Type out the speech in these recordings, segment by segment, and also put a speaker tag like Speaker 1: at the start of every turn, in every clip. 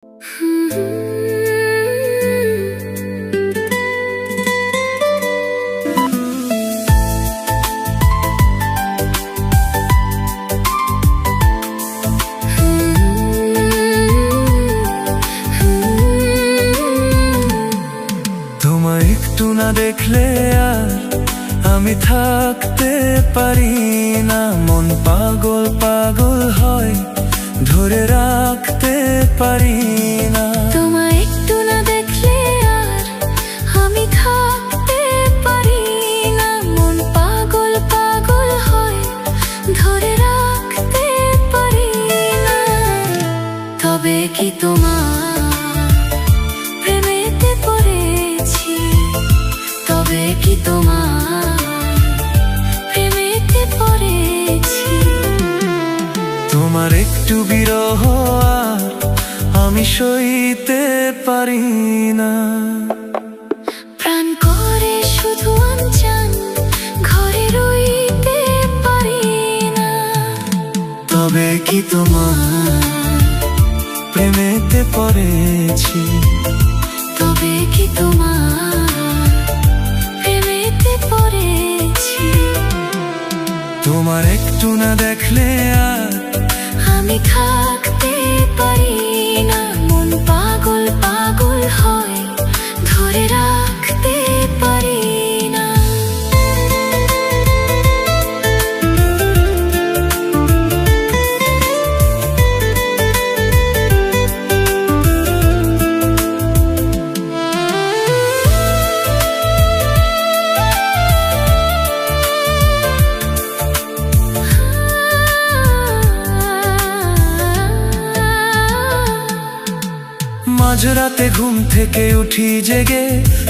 Speaker 1: তোমায় একটু না দেখলে আর আমি থাকতে পারি না, মন পাগল পাগল হয়, ধরে রাখতে পারি না।
Speaker 2: তোমায় একটু না দেখলে আর আমি থাকতে পারি না, মন পাগল পাগল হয়, ধরে রাখতে পারি না। তবে কি তোমার প্রেমেতে পড়েছি, তবে কি তোমার প্রেমেতে পড়েছি।
Speaker 1: তোমার একটু বিরহ আর আমি সইতে পারি না।
Speaker 2: প্রাণ করে শুধু আনচান, ঘরে রইতে পারি না।
Speaker 1: তবে কি তোমার প্রেমেতে পড়েছি,
Speaker 2: তবে কি তোমার প্রেমেতে পড়েছি।
Speaker 1: তোমার একটু না দেখলে আর
Speaker 2: আমি থাকতে পারি না, মন পাগল পাগল হয়, ধরে রাখতে পারি না।
Speaker 1: মাঝরাতে ঘুম থেকে উঠি জেগে,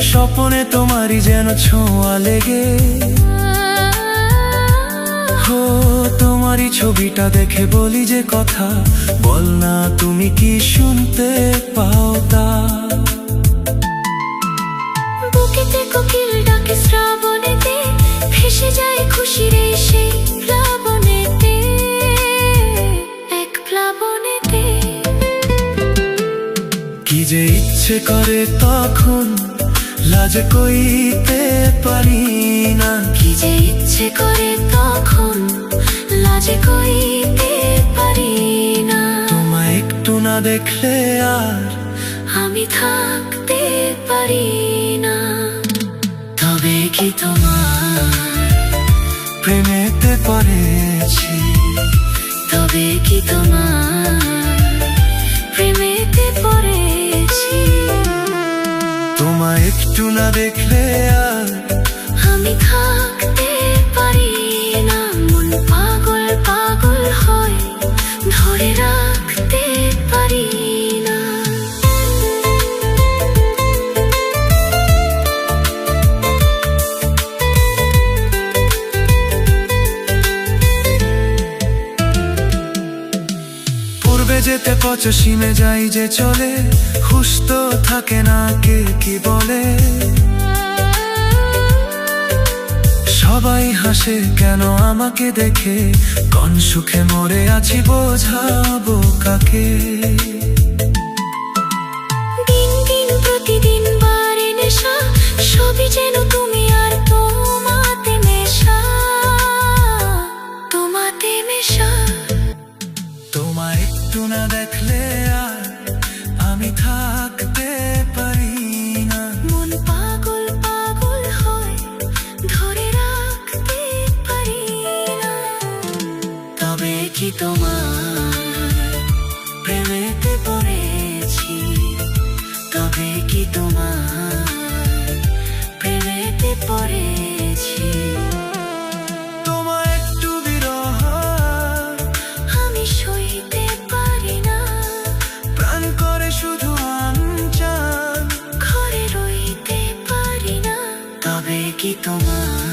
Speaker 1: স্বপ্নে তোমারই যেন ছোঁয়া লেগে। হো তোমারই ছবিটা দেখে বলি যে কথা, বল না তুমি কি শুনতে পাও তা।
Speaker 2: বুকেতে কোকিল ডাকে শ্রাবণেতে, ভেসে যায় খুশির এই সেই প্লাবনেতে, এক প্লাবনেতে।
Speaker 1: কি যে ইচ্ছে করে তখন লাজে কইতে পারি না।
Speaker 2: কি যে ইচ্ছে করে তখন লাজে কইতে পারি না।
Speaker 1: তোমায় একটু না দেখলে আর
Speaker 2: আমি থাকতে পারি না। তবে কি তোমার
Speaker 1: প্রেমেতে পড়েছি,
Speaker 2: তবে কি তোমার প্রেমেতে পড়েছি।
Speaker 1: তোমায় একটু না দেখলে আর
Speaker 2: আমি থাকতে পারি না, মন পাগল পাগল হয়, ধরে রাখতে পারি না।
Speaker 1: পূর্বে যেতে পশ্চিমে যাই যে চলে, হুঁশ তো থাকে না কে কি বলে। সবাই হাসে কেন আমাকে দেখে, কোন সুখে মরে আছি বোঝাবো কাকে।
Speaker 2: দিন দিন প্রতিদিন বাড়ে নেশা, সবই যেন তুমি আর তোমাতে মেশা, তোমাতে মেশা।
Speaker 1: তোমায় একটু না দেখলে আর আমি থাকতে পারি না,
Speaker 2: মন পাগল পাগল হয়, ধরে রাখতে পারি না। তবে কি তোমার প্রেমেতে পড়েছি, তবে কি তোমার প্রেমেতে পড়েছি।
Speaker 1: তোমায় একটু বিরহ
Speaker 2: আমি সইতে পারি না,
Speaker 1: প্রাণ করে শুধু আনচান,
Speaker 2: ঘরে রইতে পারি না। তবে কি তোমার